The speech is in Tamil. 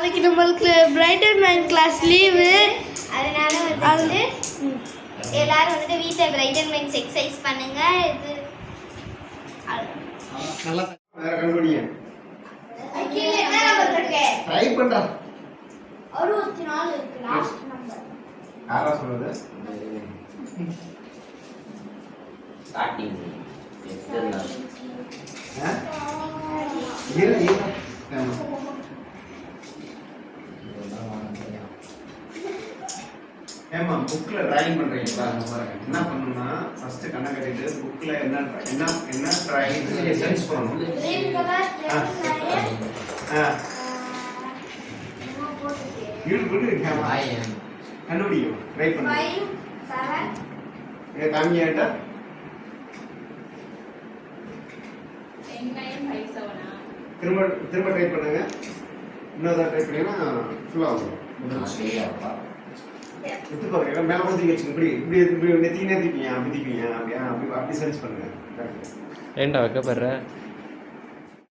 நாளைக்கு நம்மளுக்கு bright and mind class leave. அதனால வந்து எல்லாரும் வந்துட்டு வீட்டில் பிரைட் அண்ட் மைண்ட்ஸ் எக்ஸசைஸ் பண்ணுங்க. இது நல்லா வேற கண்டுபிடிங்க. கீழே என்ன நம்பர் இருக்கு? ட்ரை பண்றா. 64 இருக்கு லாஸ்ட் நம்பர். யாரா சொல்றது? ஸ்டார்டிங் எக்ஸ்டர்னல் இரு ஏமா புக்ல டிராயிங் பண்றீங்களா? அந்த மாதிரி என்ன பண்ணணும்னா ஃபர்ஸ்ட் கண்ணை கட்டிட்டு புக்ல என்ன என்ன என்ன டிராயிங் சென்ஸ் பண்ணணும். கிரீன் கலர் யூ குட் கேமா கண்டுபிடிக்கும் ட்ரை பண்ணுங்க. 5 7 ஏ காமியாட்டா 957 திரும்ப திரும்ப ட்ரை பண்ணுங்க. இன்னொரு ட்ரை பண்ணீங்கன்னா ஃபுல்லா வந்துடும். எடுத்து பாருங்க மேல கூட தூக்கி வச்சுங்க. இப்படி இப்படி இப்படி நெத்தினே தூக்கிங்க அப்படி தூக்கிங்க அப்படி அப்படி சென்ஸ் பண்ணுங்க. ஏன்டா வைக்கப்படுற